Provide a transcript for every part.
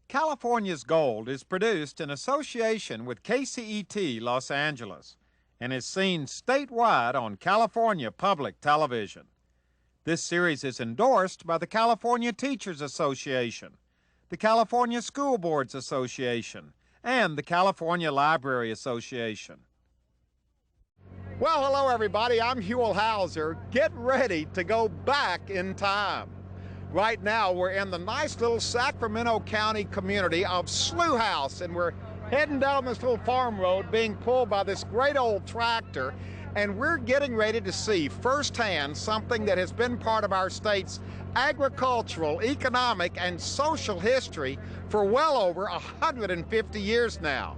California's Gold is produced in association with KCET Los Angeles and is seen statewide on California Public Television. This series is endorsed by the California Teachers Association, the California School Boards Association, and the California Library Association. Well, hello everybody, I'm Huell Hauser. Get ready to go back in time. Right now, we're in the nice little Sacramento County community of Sloughhouse, and we're heading down this little farm road being pulled by this great old tractor, and we're getting ready to see firsthand something that has been part of our state's agricultural, economic, and social history for well over 150 years now.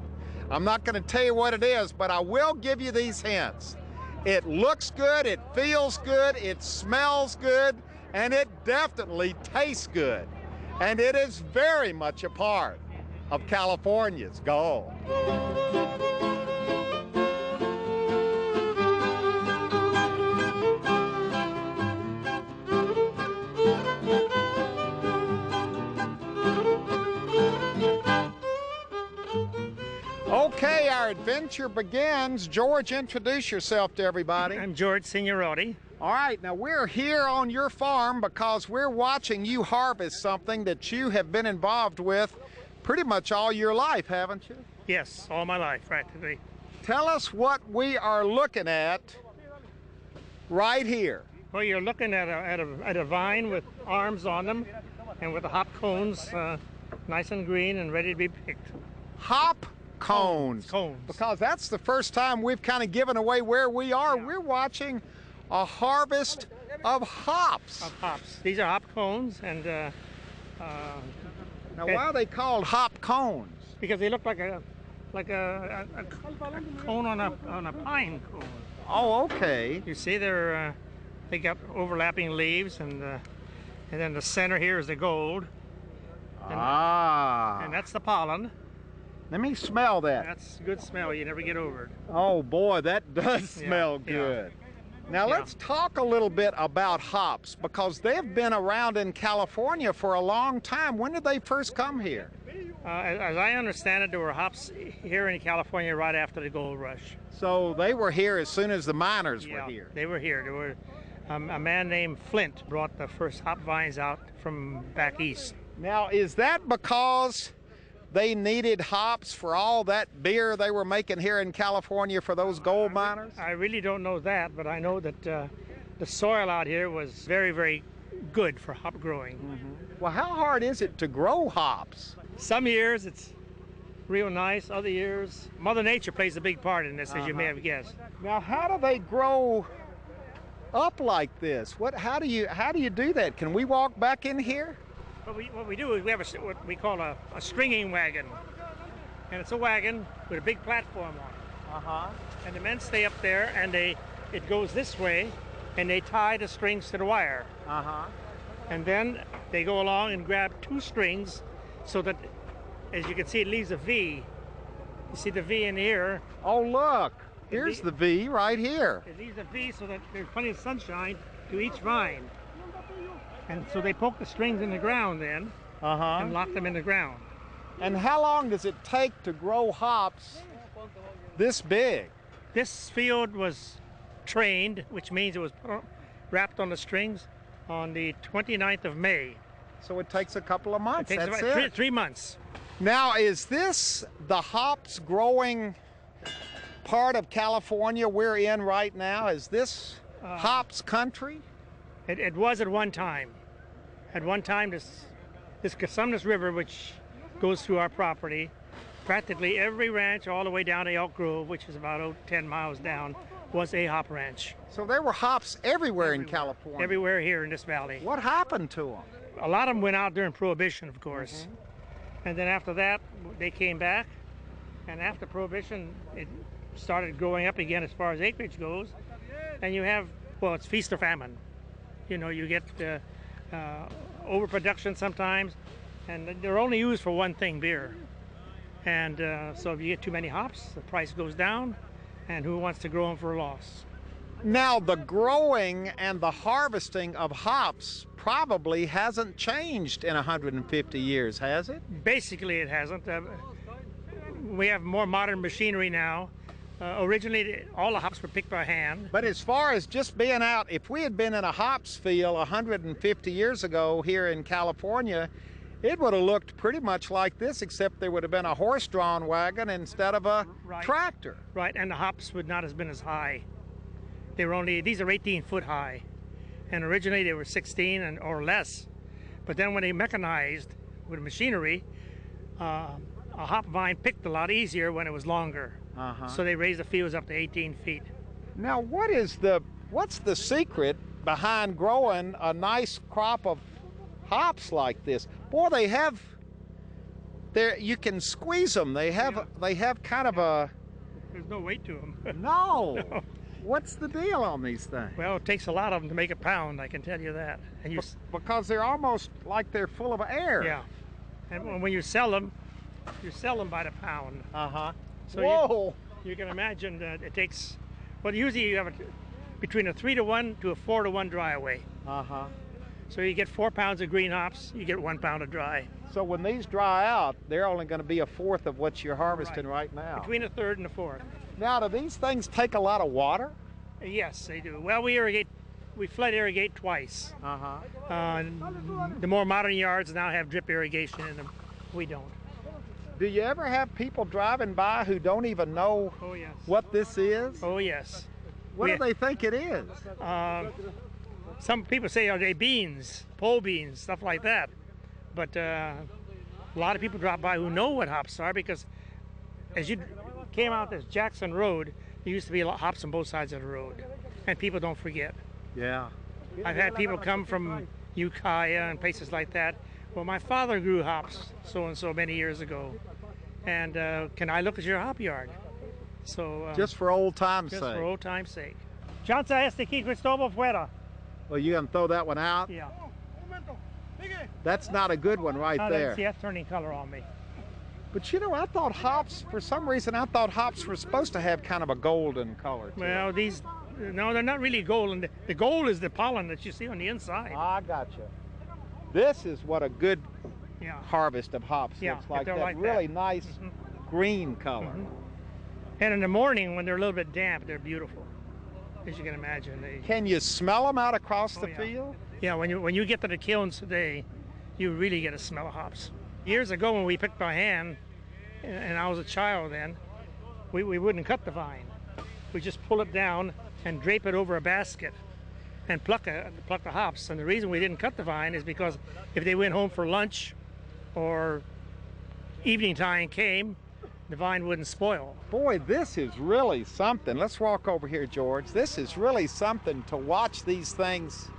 I'm not going to tell you what it is, but I will give you these hints. It looks good, it feels good, it smells good, and it definitely tastes good. And it is very much a part of California's gold. Okay, our adventure begins. George, introduce yourself to everybody. I'm George Signorotti. All right, now we're here on your farm because we're watching you harvest something that you have been involved with pretty much all your life, haven't you? Yes, all my life, practically. Tell us what we are looking at right here. Well, you're looking at a vine with arms on them and with the hop cones nice and green and ready to be picked. Hop cones. Cones. Because that's the first time we've kind of given away where we are. Yeah. We're watching a harvest of hops. Of hops. These are hop cones, and now why are they called hop cones? Because they look like a cone on a pine cone. Oh, okay. You see, they got overlapping leaves, and then the center here is the gold. And that's the pollen. Let me smell that. That's a good smell. You never get over it. Oh boy, that does smell good. Now let's talk a little bit about hops, because they've been around in California for a long time. When did they first come here? As I understand it, there were hops here in California right after the gold rush. So they were here as soon as the miners were here. They were here. There were a man named Flint brought the first hop vines out from back east. Now, is that because they needed hops for all that beer they were making here in California for those gold miners? I really don't know that, but I know that the soil out here was very, very good for hop growing. Mm-hmm. Well, how hard is it to grow hops? Some years it's real nice. Other years, Mother Nature plays a big part in this, as you may have guessed. Now, how do they grow up like this? How do you do that? Can we walk back in here? What we do is we have what we call a stringing wagon, and it's a wagon with a big platform on it. And the men stay up there, and it goes this way, and they tie the strings to the wire. And then they go along and grab two strings, so that, as you can see, it leaves a V. You see the V in here? Oh, look! Here's the V right here. It leaves a V so that there's plenty of sunshine to each vine. And so they poke the strings in the ground then, and lock them in the ground. And how long does it take to grow hops this big? This field was trained, which means it was wrapped on the strings on the 29th of May. So it takes a couple of months. It takes about 3 months. Now, is this the hops growing part of California we're in right now? Is this hops country? It was at one time. At one time, this Cosumnes River, which goes through our property, practically every ranch all the way down to Elk Grove, which is about 10 miles down, was a hop ranch. So there were hops everywhere in California? Everywhere here in this valley. What happened to them? A lot of them went out during Prohibition, of course. And then after that, they came back. And after Prohibition, it started growing up again as far as acreage goes. And you have, well, it's feast or famine. You know, you get overproduction sometimes, and they're only used for one thing, beer. And so if you get too many hops, the price goes down, and who wants to grow them for a loss? Now, the growing and the harvesting of hops probably hasn't changed in 150 years, has it? Basically, it hasn't. We have more modern machinery now. Originally, all the hops were picked by hand. But as far as just being out, if we had been in a hops field 150 years ago here in California, it would have looked pretty much like this, except there would have been a horse-drawn wagon instead of a tractor. Right, and the hops would not have been as high. They were only, these are 18 foot high. And originally they were 16 or less. But then when they mechanized with machinery, a hop vine picked a lot easier when it was longer. So they raised the fields up to 18 feet. Now, what's the secret behind growing a nice crop of hops like this? Boy, you can squeeze them. They have kind of a... There's no weight to them. No. What's the deal on these things? Well, it takes a lot of them to make a pound, I can tell you that. And because they're almost like they're full of air. Yeah. And when you sell them by the pound. So whoa! You can imagine that it takes, well, usually you have between a 3-to-1 to a 4-to-1 dry away. So you get 4 pounds of green hops, you get 1 pound of dry. So when these dry out, they're only going to be a fourth of what you're harvesting right now. Between a third and a fourth. Now, do these things take a lot of water? Yes, they do. Well, we flood irrigate twice. The more modern yards now have drip irrigation in them. We don't. Do you ever have people driving by who don't even know what this is? Oh, yes. What do they think it is? Some people say, are they beans, pole beans, stuff like that. But a lot of people drop by who know what hops are, because as you came out this Jackson Road, there used to be a lot of hops on both sides of the road. And people don't forget. Yeah. I've had people come from Ukiah and places like that. Well, my father grew hops so many years ago. And can I look at your hop yard? So just for old time's sake. Just for old time's sake. Chance este aquí Cristóbal fuera. Well, you gonna throw that one out? Yeah. That's not a good one right there. See, that's turning color on me. But you know, I thought hops, for some reason, I thought hops were supposed to have kind of a golden color. Well, no, they're not really golden. The gold is the pollen that you see on the inside. I gotcha. This is what a good harvest of hops looks like. That really nice green color. And in the morning, when they're a little bit damp, they're beautiful, as you can imagine. Can you smell them out across the field? Yeah, when you get to the kilns today, you really get a smell of hops. Years ago, when we picked by hand, and I was a child then, we wouldn't cut the vine. We just pull it down and drape it over a basket and pluck the hops. And the reason we didn't cut the vine is because if they went home for lunch or evening time came, the vine wouldn't spoil. Boy, this is really something. Let's walk over here, George. This is really something to watch these things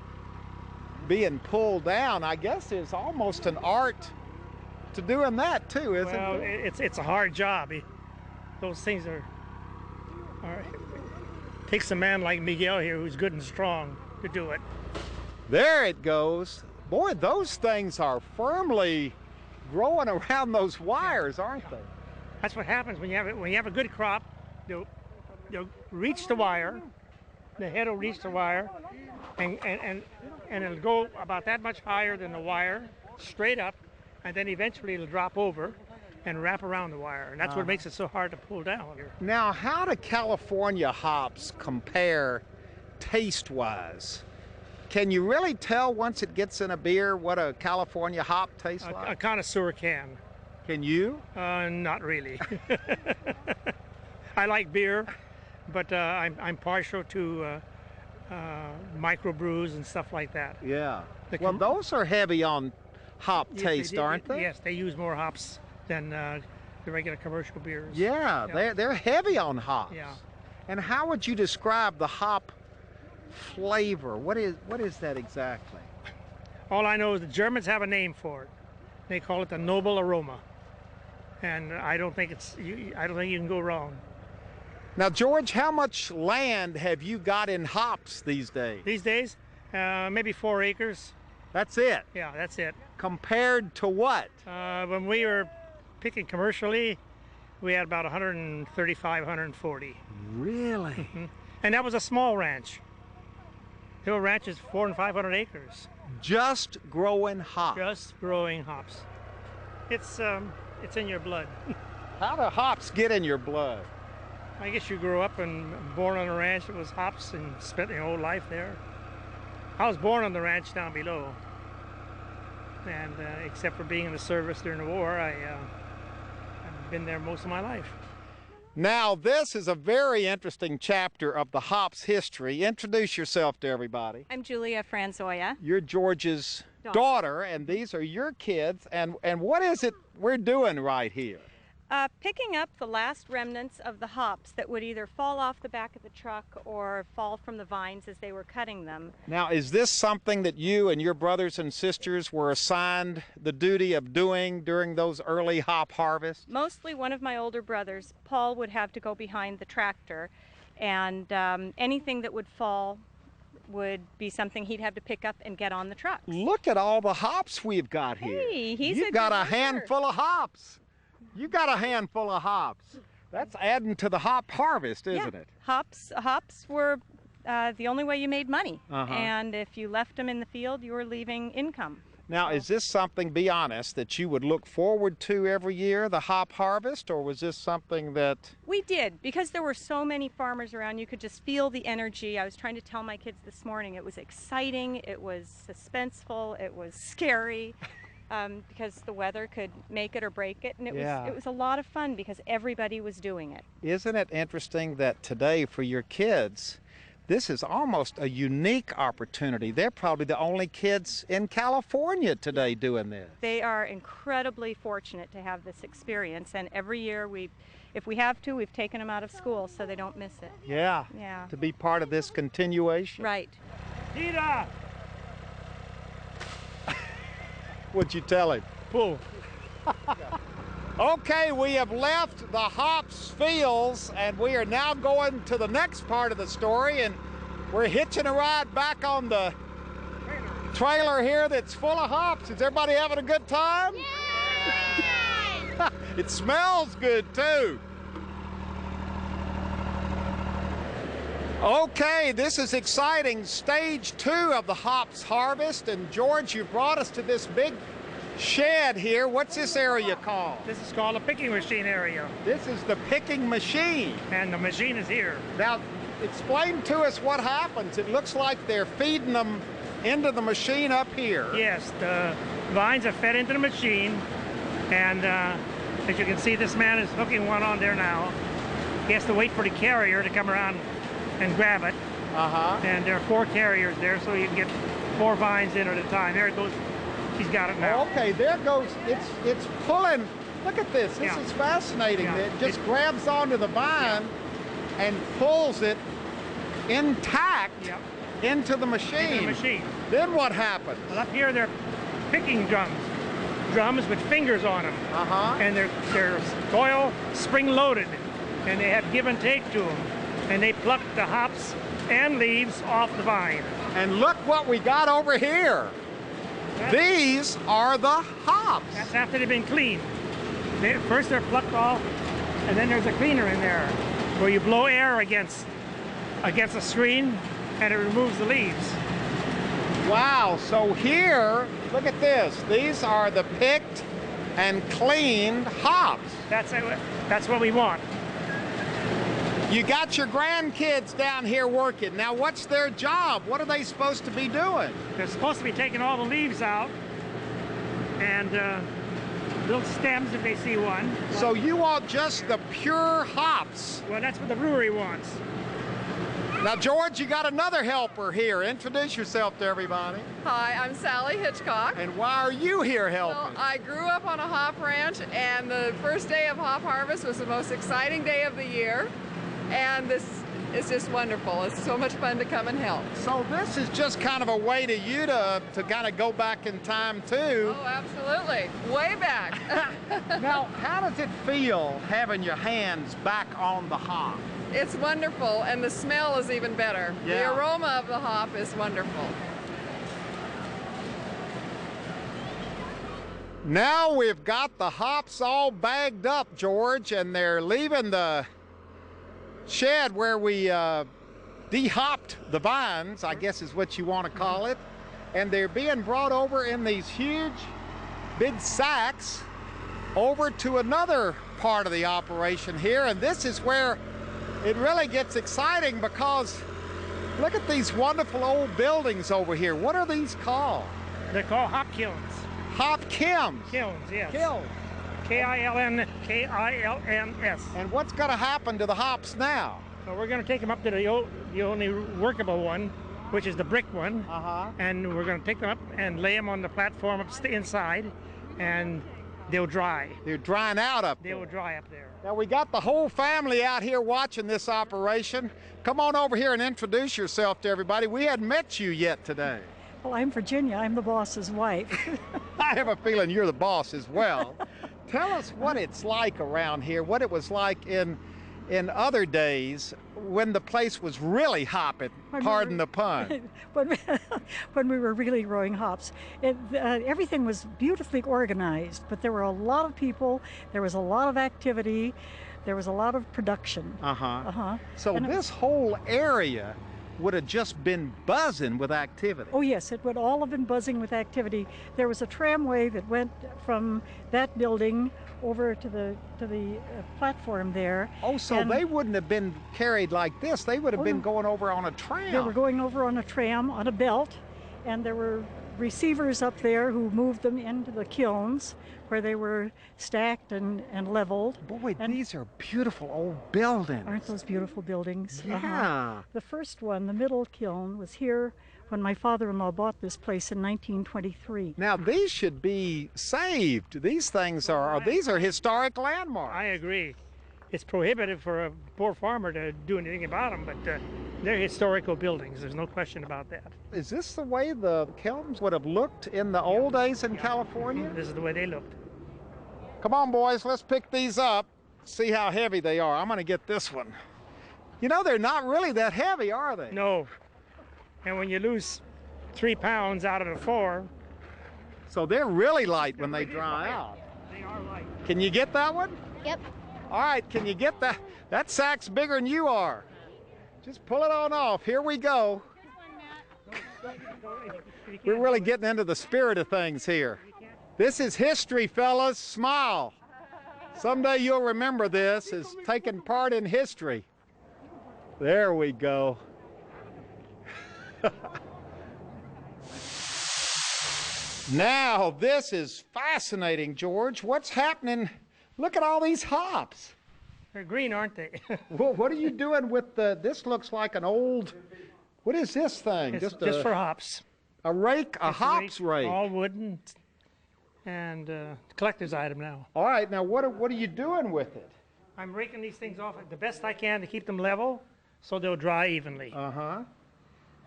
being pulled down. I guess there's almost an art to doing that too, isn't it? Well, it's a hard job. Those things are takes a man like Miguel here who's good and strong to do it. There it goes. Boy, those things are firmly growing around those wires, aren't they? That's what happens when you have a good crop. They'll reach the wire. The head will reach the wire, and it'll go about that much higher than the wire, straight up, and then eventually it'll drop over and wrap around the wire, and that's what makes it so hard to pull down. Now, how do California hops compare taste-wise? Can you really tell once it gets in a beer what a California hop tastes like? A connoisseur can. Can you? Not really. I like beer, but I'm partial to microbrews and stuff like that. Yeah. Well, those are heavy on hop taste, aren't they? Yes, they use more hops than the regular commercial beers. Yeah, they're heavy on hops. Yeah. And how would you describe the hop flavor? What is that exactly? All I know is the Germans have a name for it. They call it the noble aroma, and I don't think you can go wrong. Now, George, how much land have you got in hops these days? These days, maybe 4 acres. That's it? Yeah, that's it. Compared to what? When we were picking commercially, we had about 135, 140. Really? And that was a small ranch. Hill Ranch is 400 and 500 acres. Just growing hops. Just growing hops. It's in your blood. How do hops get in your blood? I guess you grew up and born on a ranch that was hops and spent your whole life there. I was born on the ranch down below. And except for being in the service during the war, I've been there most of my life. Now, this is a very interesting chapter of the hops history. Introduce yourself to everybody. I'm Julia Franzoya. You're George's daughter, and these are your kids. And what is it we're doing right here? Picking up the last remnants of the hops that would either fall off the back of the truck or fall from the vines as they were cutting them. Now, is this something that you and your brothers and sisters were assigned the duty of doing during those early hop harvests? Mostly one of my older brothers, Paul, would have to go behind the tractor, and anything that would fall would be something he'd have to pick up and get on the trucks. Look at all the hops we've got here. Hey, You've got a handful of hops. You got a handful of hops. That's adding to the hop harvest, isn't it? Hops were the only way you made money. And if you left them in the field, you were leaving income. Now, is this something, be honest, that you would look forward to every year, the hop harvest, or was this something that... We did, because there were so many farmers around, you could just feel the energy. I was trying to tell my kids this morning, it was exciting, it was suspenseful, it was scary. Because the weather could make it or break it, and it was a lot of fun because everybody was doing it. Isn't it interesting that today for your kids, this is almost a unique opportunity? They're probably the only kids in California today doing this. They are incredibly fortunate to have this experience, and every year if we have to, we've taken them out of school so they don't miss it. Yeah. To be part of this continuation. Right. Tita! What'd you tell him? Pull. Okay, we have left the hops fields and we are now going to the next part of the story, and we're hitching a ride back on the trailer here that's full of hops. Is everybody having a good time? Yay! It smells good too. Okay, this is exciting. Stage 2 of the hops harvest. And George, you brought us to this big shed here. What's this area called? This is called a picking machine area. This is the picking machine. And the machine is here. Now, explain to us what happens. It looks like they're feeding them into the machine up here. Yes, the vines are fed into the machine. And as you can see, this man is hooking one on there now. He has to wait for the carrier to come around and grab it. And there are 4 carriers there, so you can get 4 vines in at a time. There it goes. She's got it now. Okay, there goes. It's pulling. Look at this. This is fascinating. It just grabs onto the vine and pulls it intact into the machine. Then what happens? Well, up here they're picking drums. Drums with fingers on them. And they're coil spring loaded, and they have give and take to them. And they pluck the hops and leaves off the vine. And look what we got over here. These are the hops. That's after they've been cleaned. First they're plucked off, and then there's a cleaner in there where you blow air against a screen, and it removes the leaves. Wow, so here, look at this. These are the picked and cleaned hops. That's what we want. You got your grandkids down here working. Now, what's their job? What are they supposed to be doing? They're supposed to be taking all the leaves out and little stems if they see one. So you want just the pure hops? Well, that's what the brewery wants. Now, George, you got another helper here. Introduce yourself to everybody. Hi, I'm Sally Hitchcock. And why are you here helping? Well, I grew up on a hop ranch, and the first day of hop harvest was the most exciting day of the year. And this is just wonderful. It's so much fun to come and help. So this is just kind of a way to you to kind of go back in time too. Oh, absolutely. Way back. Now, how does it feel having your hands back on the hop? It's wonderful, and the smell is even better. Yeah. The aroma of the hop is wonderful. Now we've got the hops all bagged up, George, and they're leaving the shed where we de-hopped the vines, I guess is what you want to call it, and they're being brought over in these huge, big sacks over to another part of the operation here, and this is where it really gets exciting because look at these wonderful old buildings over here. What are these called? They're called hop kilns. Hop kilns. Kilns, yes. Kilns. K-I-L-N-S. And what's going to happen to the hops now? So we're going to take them up to the only workable one, which is the brick one. And we're going to take them up and lay them on the platform up inside, and they'll dry. They're drying out up there. They will dry up there. Now we got the whole family out here watching this operation. Come on over here and introduce yourself to everybody. We hadn't met you yet today. Well, I'm Virginia. I'm the boss's wife. I have a feeling you're the boss as well. Tell us what it's like around here, what it was like in other days when the place was really hopping, pardon the pun. When we were really growing hops. Everything was beautifully organized, but there were a lot of people, there was a lot of activity, there was a lot of production. So this whole area would have just been buzzing with activity. Oh yes, it would all have been buzzing with activity. There was a tramway that went from that building over to the platform there. Oh, so they wouldn't have been carried like this. They would have been going over on a tram. They were going over on a tram, on a belt, and there were receivers up there who moved them into the kilns where they were stacked and leveled. Boy, these are beautiful old buildings. Aren't those beautiful buildings? Yeah. The first one, the middle kiln, was here when my father-in-law bought this place in 1923. Now these should be saved. These things these are historic landmarks. I agree. It's prohibitive for a poor farmer to do anything about them, but they're historical buildings. There's no question about that. Is this the way the kilns would have looked in the old days in California? This is the way they looked. Come on, boys, let's pick these up. See how heavy they are. I'm going to get this one. You know, they're not really that heavy, are they? No. And when you lose 3 pounds out of the 4. So they're really light when they dry out. They are light. Can you get that one? Yep. All right, can you get that? That sack's bigger than you are. Just pull it on off. Here we go. We're really getting into the spirit of things here. This is history, fellas. Smile. Someday you'll remember this as taking part in history. There we go. Now, this is fascinating, George. What's happening? Look at all these hops. They're green, aren't they? What are you doing with this looks like an old, what is this thing? It's just for hops. A rake, a hops rake. All wooden and collector's item now. All right, now what are you doing with it? I'm raking these things off the best I can to keep them level so they'll dry evenly.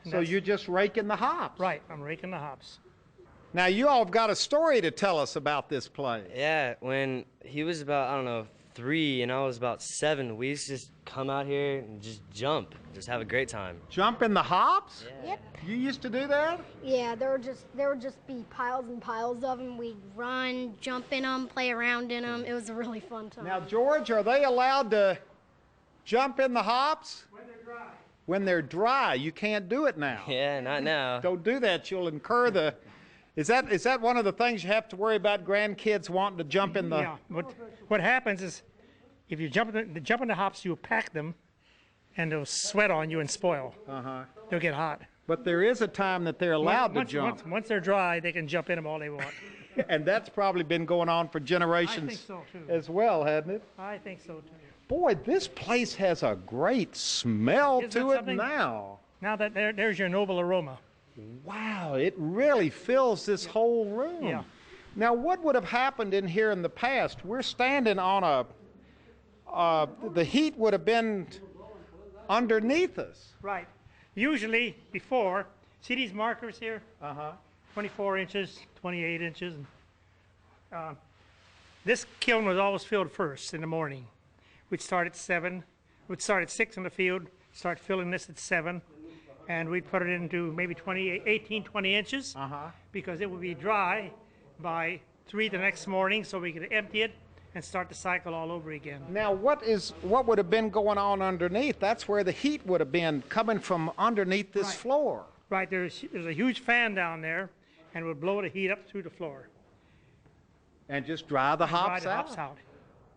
So you're just raking the hops? Right, I'm raking the hops. Now you all have got a story to tell us about this place. Yeah, when he was about, I don't know, 3 and I was about 7, we used to just come out here and just jump, just have a great time. Jump in the hops? Yeah. Yep. You used to do that? Yeah, there would just be piles and piles of them. We'd run, jump in them, play around in them. It was a really fun time. Now, George, are they allowed to jump in the hops? When they're dry. When they're dry, you can't do it now. Yeah, not now. Don't do that. You'll incur the. Is that one of the things you have to worry about? Grandkids wanting to jump in the. Yeah. What happens is, if you jump in the hops, you pack them, and they'll sweat on you and spoil. They'll get hot. But there is a time that they're allowed to jump. Once they're dry, they can jump in them all they want. And that's probably been going on for generations. I think so too. As well, hasn't it? I think so too. Boy, this place has a great smell Isn't to it it something? now. Now that there's your noble aroma. Wow, it really fills this whole room. Yeah. Now, what would have happened in here in the past? We're standing on the heat would have been underneath us. Right. Usually before, see these markers here? 24 inches, 28 inches. This kiln was always filled first in the morning. We'd start at 7. We'd start at 6 in the field, start filling this at 7. And we'd put it into maybe 18, 20 inches because it would be dry by 3 the next morning, so we could empty it, and start the cycle all over again. Now, what would have been going on underneath? That's where the heat would have been coming from underneath this floor. Right, there's a huge fan down there, and it would blow the heat up through the floor. And just dry the hops Dry the hops out.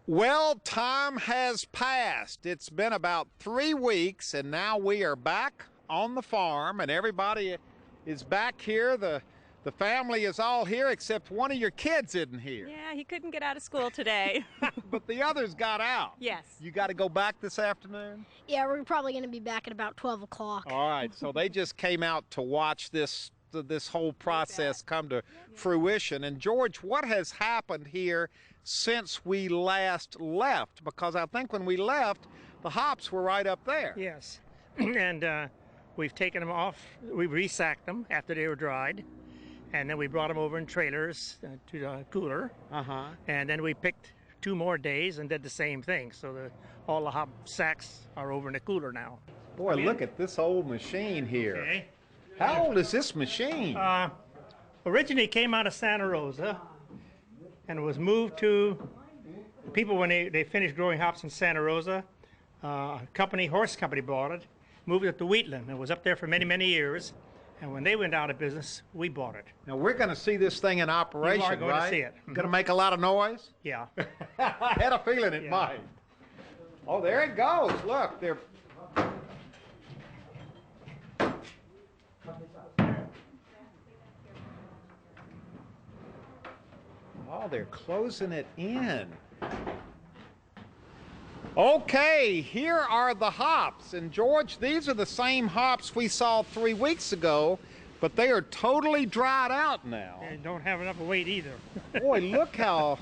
Well, time has passed. It's been about 3 weeks, and now we are back on the farm, and everybody is back here. The family is all here, except one of your kids isn't here. Yeah, he couldn't get out of school today. But the others got out. Yes. You got to go back this afternoon? Yeah, we're probably going to be back at about 12 o'clock. All right, so they just came out to watch this whole process come to fruition. And George, what has happened here since we last left? Because I think when we left, the hops were right up there. Yes, and we've taken them off. We resacked them after they were dried, and then we brought them over in trailers to the cooler. And then we picked 2 more days and did the same thing. So all the hop sacks are over in the cooler now. Boy, look at this old machine here. Okay. How old is this machine? Originally came out of Santa Rosa and was moved to people when they finished growing hops in Santa Rosa. A horse company bought it, moved it to Wheatland. It was up there for many, many years. And when they went out of business, we bought it. Now, we're going to see this thing in operation, right? You are going to see it. Going to make a lot of noise? Yeah. I had a feeling it might. Oh, there it goes. Look, they're... Oh, they're closing it in. Okay, here are the hops. And George, these are the same hops we saw 3 weeks ago, but they are totally dried out now. They don't have enough weight either. Boy, look how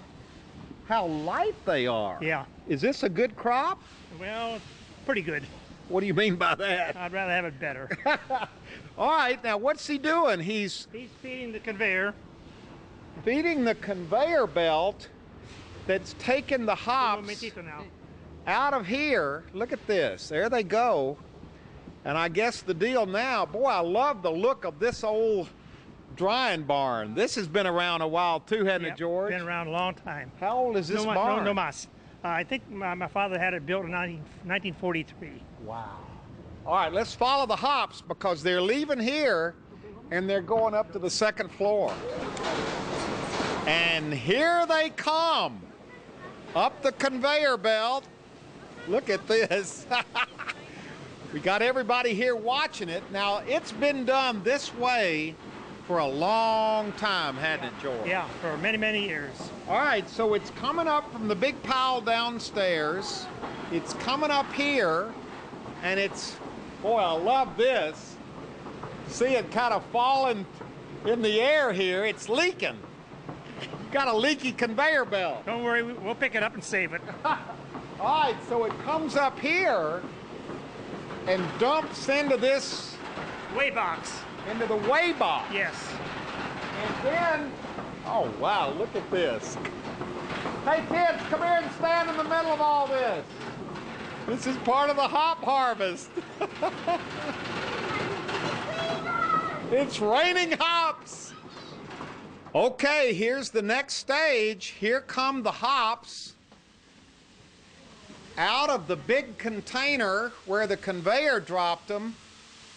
light they are. Yeah. Is this a good crop? Well, pretty good. What do you mean by that? I'd rather have it better. All right, now what's he doing? He's feeding the conveyor. Feeding the conveyor belt that's taking the hops out of here. Look at this. There they go. And I guess the deal now, boy, I love the look of this old drying barn. This has been around a while too, hasn't it, George? Been around a long time. How old is this barn? No mas. I think my father had it built in 1943. Wow. All right, let's follow the hops because they're leaving here and they're going up to the 2nd floor. And here they come up the conveyor belt. Look at this. We got everybody here watching it. Now, it's been done this way for a long time, hasn't it, George? Yeah, for many, many years. All right, so it's coming up from the big pile downstairs. It's coming up here, and it's, boy, I love this. See it kind of falling in the air here. It's leaking. Got a leaky conveyor belt. Don't worry, we'll pick it up and save it. All right, so it comes up here and dumps into this weigh box. Into the weigh box. Yes. And then, oh wow, look at this. Hey kids, come here and stand in the middle of all this. This is part of the hop harvest. It's raining hops. Okay, here's the next stage. Here come the hops out of the big container where the conveyor dropped them.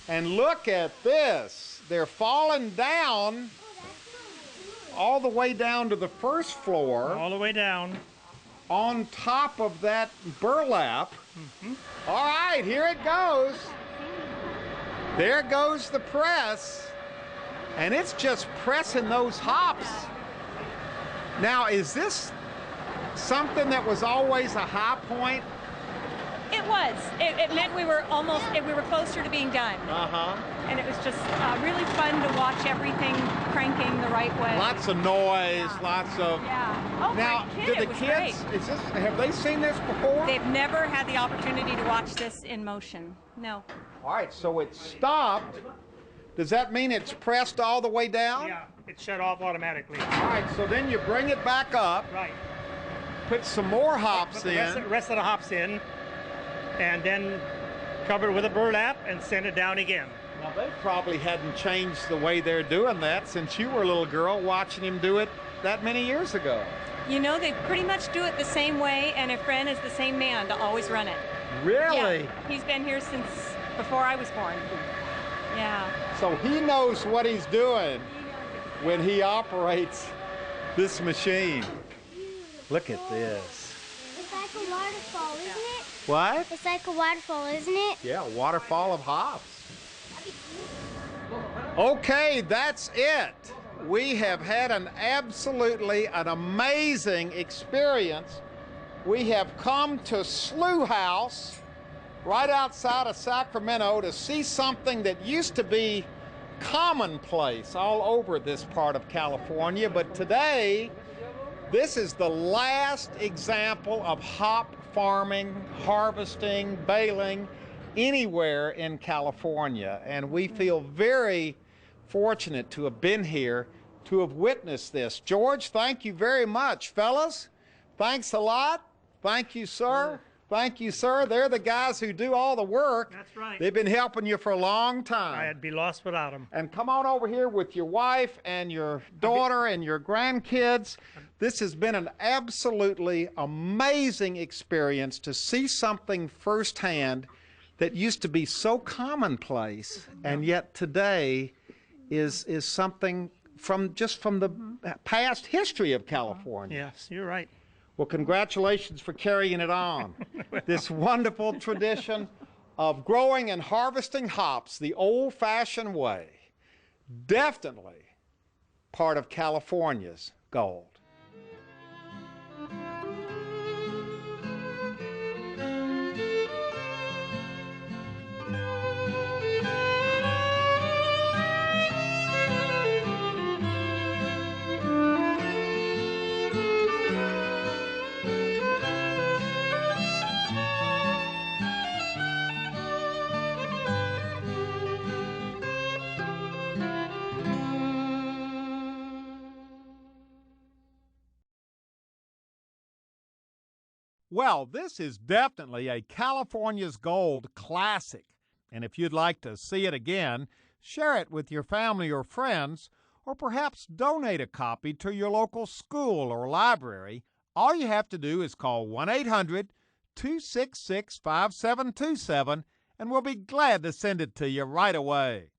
And look at this. They're falling down all the way down to the 1st floor. All the way down. On top of that burlap. All right, here it goes. There goes the press. And it's just pressing those hops. Now, is this something that was always a high point? It was. It meant we were closer to being done. And it was just really fun to watch everything cranking the right way. Lots of noise, lots of... Yeah. Oh, now, kid, do the kids, have they seen this before? They've never had the opportunity to watch this in motion. No. All right, so it stopped. Does that mean it's pressed all the way down? Yeah, it's shut off automatically. All right, so then you bring it back up. Right. Put some more hops in. Put the rest of the hops in, and then cover it with a burlap and send it down again. Now, they probably hadn't changed the way they're doing that since you were a little girl watching him do it that many years ago. You know, they pretty much do it the same way, and a friend is the same man to always run it. Really? Yeah, he's been here since before I was born. Yeah. So he knows what he's doing when he operates this machine. Look at this. It's like a waterfall, isn't it? What? It's like a waterfall, isn't it? Yeah, a waterfall of hops. Okay, that's it. We have had an amazing experience. We have come to Sloughhouse, right outside of Sacramento, to see something that used to be commonplace all over this part of California, but today, this is the last example of hop farming, harvesting, baling anywhere in California, and we feel very fortunate to have been here to have witnessed this. George, thank you very much. Fellas, thanks a lot. Thank you, sir. Thank you, sir. They're the guys who do all the work. That's right. They've been helping you for a long time. I'd be lost without them. And come on over here with your wife and your daughter and your grandkids. This has been an absolutely amazing experience to see something firsthand that used to be so commonplace, and yet today is something from the past history of California. Yes, you're right. Well, congratulations for carrying it on. This wonderful tradition of growing and harvesting hops the old-fashioned way. Definitely part of California's gold. Well, this is definitely a California's Gold classic, and if you'd like to see it again, share it with your family or friends, or perhaps donate a copy to your local school or library. All you have to do is call 1-800-266-5727, and we'll be glad to send it to you right away.